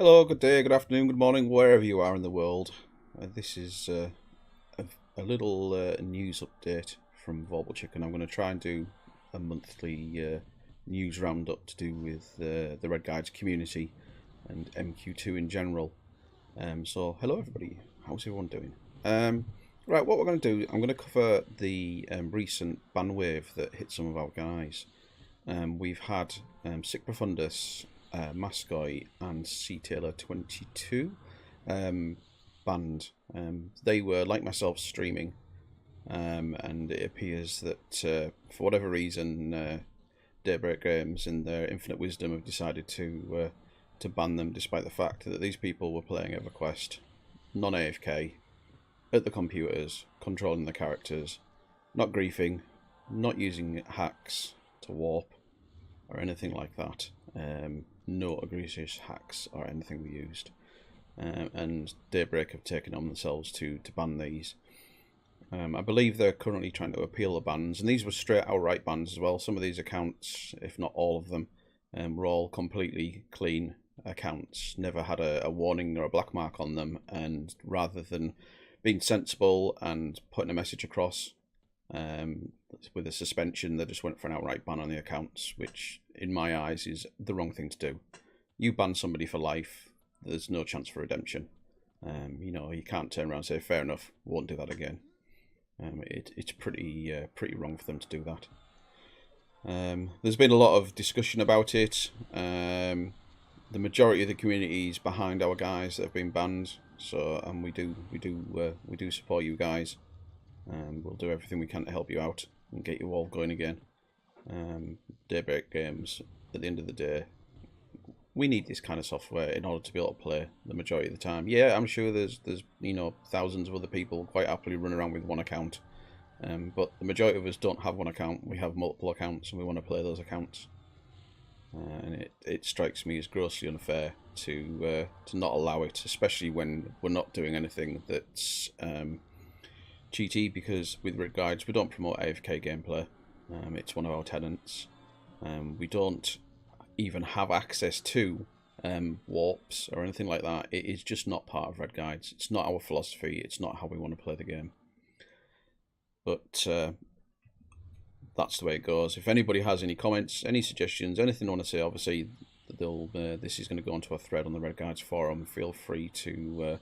Hello, good day, good afternoon, good morning, wherever you are in the world. This is a little news update from VorpalChicken. I'm going to try and do a monthly news roundup to do with the Redguides community and MQ2 in general. So, hello everybody, how's everyone doing? Right, what we're going to do, I'm going to cover the recent ban wave that hit some of our guys. We've had Sic Profundus, Mascoi and Sea Tailor 22 banned. They were, like myself, streaming, and it appears that for whatever reason Daybreak Games in their infinite wisdom have decided to ban them, despite the fact that these people were playing EverQuest non-AFK at the computers, controlling the characters, not griefing, not using hacks to warp or anything like that. No egregious hacks or anything we used, and Daybreak have taken on themselves to ban these. I believe they're currently trying to appeal the bans, and these were straight outright bans as well. Some of these accounts, if not all of them, were all completely clean accounts, never had a warning or a black mark on them, and rather than being sensible and putting a message across with a suspension, they just went for an outright ban on the accounts, which in my eyes is the wrong thing to do. You ban somebody for life, there's no chance for redemption. You know, you can't turn around and say fair enough, won't do that again. It's pretty wrong for them to do that. There's been a lot of discussion about it. The majority of the community is behind our guys that have been banned, so we do support you guys. We'll do everything we can to help you out and get you all going again. Daybreak Games, at the end of the day, we need this kind of software in order to be able to play the majority of the time. Yeah, I'm sure there's you know, thousands of other people quite happily run around with one account, but the majority of us don't have one account. We have multiple accounts, and we want to play those accounts. And it strikes me as grossly unfair to not allow it, especially when we're not doing anything that's cheaty, because with Redguides we don't promote AFK gameplay. It's one of our tenets. We don't even have access to warps or anything like that. It is just not part of Redguides. It's not our philosophy. It's not how we want to play the game. But that's the way it goes. If anybody has any comments, any suggestions, anything they want to say, obviously this is going to go onto a thread on the Redguides forum. Feel free to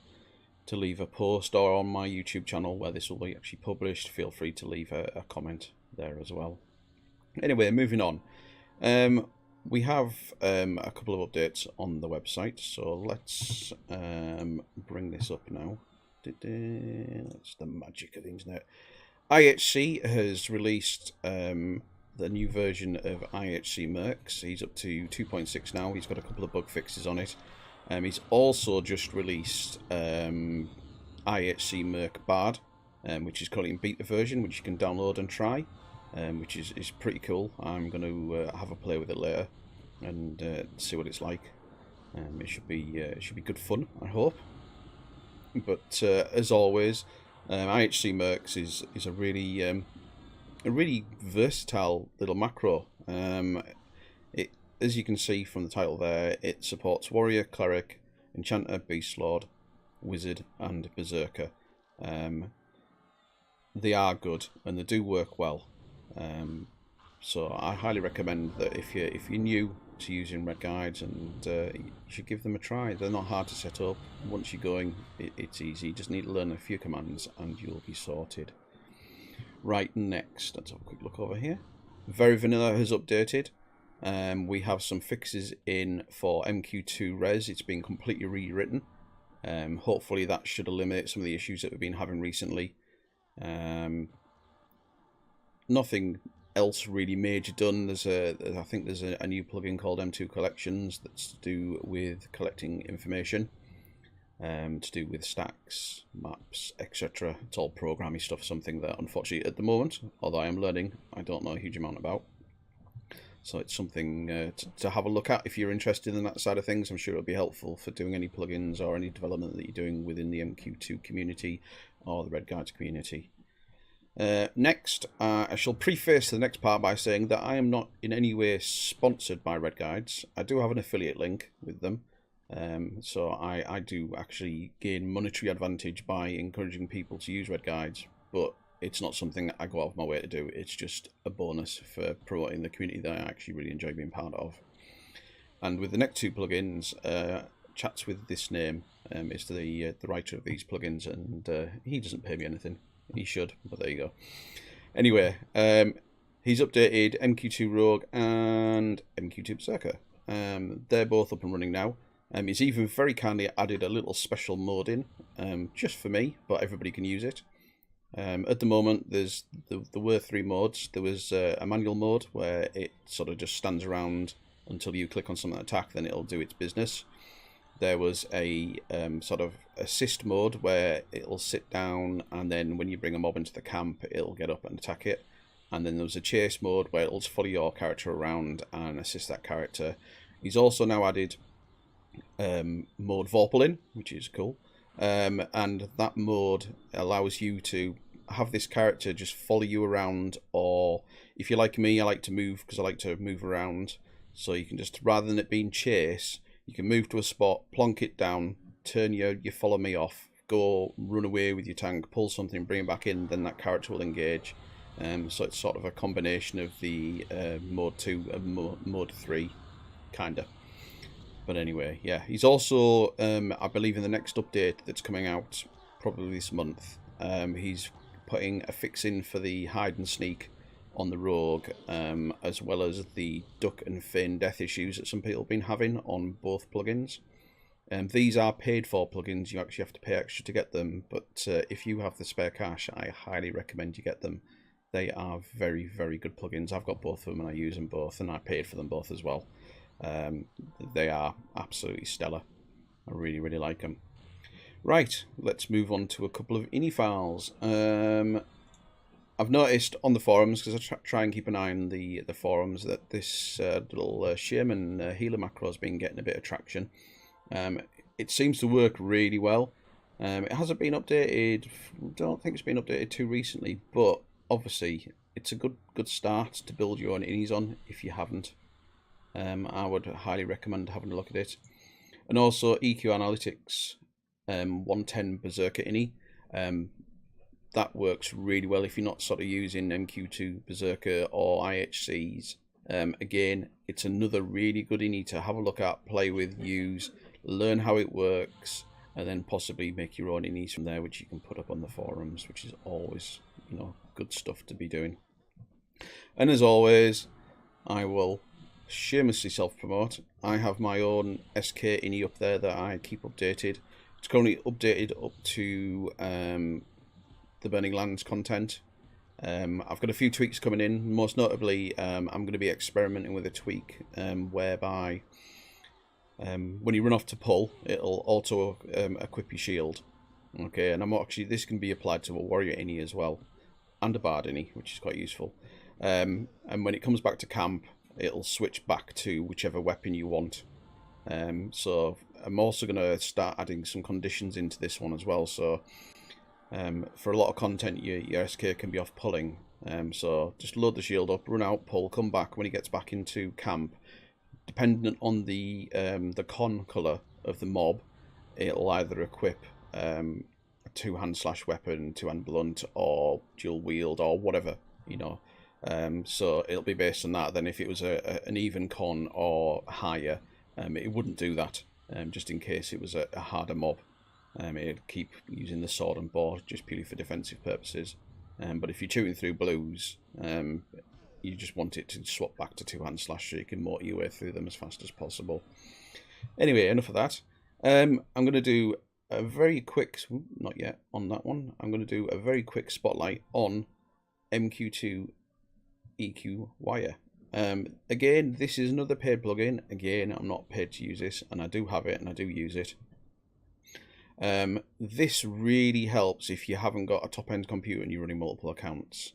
leave a post, or on my YouTube channel where this will be actually published, feel free to leave a comment there as well. Anyway, moving on. We have a couple of updates on the website, so let's bring this up now. That's the magic of the internet. IHC has released the new version of IHC Mercs. He's up to 2.6 now. He's got a couple of bug fixes on it. He's also just released IHC Merc Bard, which is currently in beta version, which you can download and try, which is pretty cool. I'm going to have a play with it later and see what it's like. It should be good fun, I hope. But as always, IHC Mercs is a really versatile little macro. As you can see from the title there, it supports Warrior, Cleric, Enchanter, Beast Lord, Wizard and Berserker. They are good and they do work well. So I highly recommend that if you're new to using Redguides, and you should give them a try. They're not hard to set up. Once you're going, it's easy. You just need to learn a few commands and you'll be sorted. Right, next, let's have a quick look over here. Very Vanilla has updated. We have some fixes in for MQ2 Res. It's been completely rewritten. Hopefully that should eliminate some of the issues that we've been having recently. Nothing else really major done. I think there's a new plugin called M2 Collections that's to do with collecting information, to do with stacks, maps, etc. It's all programmy stuff, something that unfortunately at the moment, although I am learning, I don't know a huge amount about. So it's something to have a look at if you're interested in that side of things. I'm sure it'll be helpful for doing any plugins or any development that you're doing within the MQ2 community or the Redguides community. Next, I shall preface the next part by saying that I am not in any way sponsored by Redguides. I do have an affiliate link with them. So I do actually gain monetary advantage by encouraging people to use Redguides, but it's not something I go out of my way to do. It's just a bonus for promoting the community that I actually really enjoy being part of. And with the next two plugins, Chats with This Name is the writer of these plugins, and he doesn't pay me anything. He should, but there you go. Anyway, he's updated MQ2 Rogue and MQ2 Berserker. They're both up and running now. He's even very kindly added a little special mode in, just for me, but everybody can use it. At the moment, there were 3 modes. There was a manual mode where it sort of just stands around until you click on something to attack, then it'll do its business. There was a sort of assist mode where it'll sit down, and then when you bring a mob into the camp, it'll get up and attack it. And then there was a chase mode where it'll follow your character around and assist that character. He's also now added mode Vorpal in, which is cool. And that mode allows you to have this character just follow you around, or if you're like me, I like to move because I like to move around. So you can just, rather than it being chase, you can move to a spot, plonk it down, turn your follow me off, go run away with your tank, pull something, bring it back in, then that character will engage. So it's sort of a combination of the mode 2 and mode 3, kinda. But anyway, yeah, he's also, I believe in the next update that's coming out probably this month, he's putting a fix in for the hide and sneak on the rogue, as well as the duck and feign death issues that some people have been having on both plugins. These are paid for plugins, you actually have to pay extra to get them, but if you have the spare cash, I highly recommend you get them. They are very, very good plugins. I've got both of them and I use them both, and I paid for them both as well. They are absolutely stellar. I really, really like them. Right, let's move on to a couple of ini files. I've noticed on the forums, because I try and keep an eye on the forums, that this little Shaman healer macro has been getting a bit of traction. It seems to work really well. It hasn't been updated, don't think it's been updated too recently, but obviously it's a good start to build your own inis on if you haven't. I would highly recommend having a look at it. And also EQ Analytics 110 Berserker ini. That works really well if you're not sort of using MQ2 Berserker or IHCs. Again, it's another really good ini to have a look at, play with, use, learn how it works, and then possibly make your own inis from there, which you can put up on the forums, which is always, you know, good stuff to be doing. And as always, I will shamelessly self-promote. I have my own SK ini up there that I keep updated. It's currently updated up to the Burning Lands content. I've got a few tweaks coming in. Most notably, I'm going to be experimenting with a tweak whereby when you run off to pull, it'll auto equip your shield. Okay, and I'm actually, this can be applied to a warrior ini as well, and a bard ini, which is quite useful. And when it comes back to camp, it'll switch back to whichever weapon you want. So I'm also going to start adding some conditions into this one as well. So for a lot of content, your SK can be off pulling. So just load the shield up, run out, pull, come back. When he gets back into camp, dependent on the con colour of the mob, it'll either equip a 2-hand slash weapon, 2-hand blunt, or dual wield, or whatever, you know. So it'll be based on that. Then if it was an even con or higher, it wouldn't do that, just in case it was a harder mob. It'd keep using the sword and bow just purely for defensive purposes. But if you're shooting through blues, you just want it to swap back to 2-hand slash so you can motor your way through them as fast as possible. Anyway, enough of that. I'm going to do a very quick, not yet on that one, I'm going to do a very quick spotlight on MQ2 EQ Wire. Again, this is another paid plugin. Again, I'm not paid to use this, and I do have it and I do use it. This really helps if you haven't got a top-end computer and you're running multiple accounts.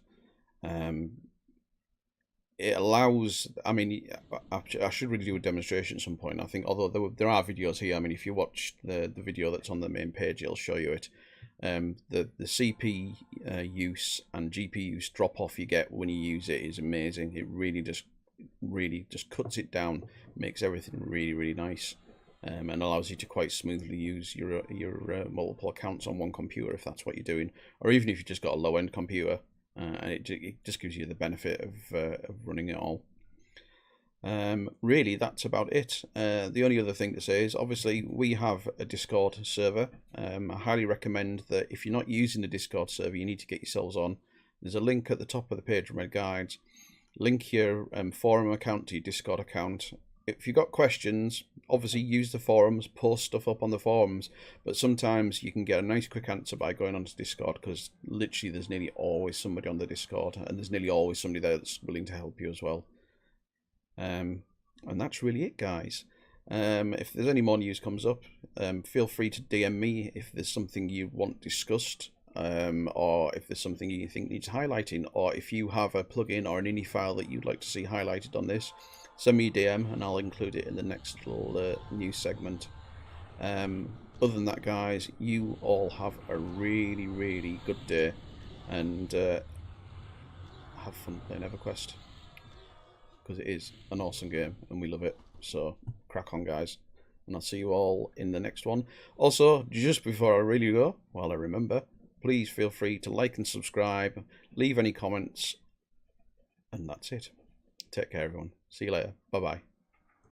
It allows, I mean, I should really do a demonstration at some point, I think, although there are videos here. I mean, if you watch the video that's on the main page, it'll show you it. The CP use and GP use drop-off you get when you use it is amazing. It really just cuts it down, makes everything really, really nice. and allows you to quite smoothly use your multiple accounts on one computer if that's what you're doing, or even if you've just got a low-end computer, and it just gives you the benefit of running it all. Really, that's about it. The only other thing to say is, obviously, we have a Discord server. I highly recommend that if you're not using the Discord server, you need to get yourselves on. There's a link at the top of the page from Redguides. Link your forum account to your Discord account. If you've got questions, obviously use the forums, post stuff up on the forums, but sometimes you can get a nice quick answer by going onto Discord, because literally there's nearly always somebody on the Discord, and there's nearly always somebody there that's willing to help you as well. And that's really it, guys. If there's any more news comes up, feel free to DM me if there's something you want discussed, or if there's something you think needs highlighting, or if you have a plugin or an ini file that you'd like to see highlighted on this, send me a DM and I'll include it in the next little news segment. Other than that, guys, you all have a really, really good day, and have fun playing EverQuest, because it is an awesome game and we love it. So crack on, guys, and I'll see you all in the next one. Also, just before I really go, while I remember, please feel free to like and subscribe, leave any comments, and that's it. Take care, everyone. See you later. Bye bye.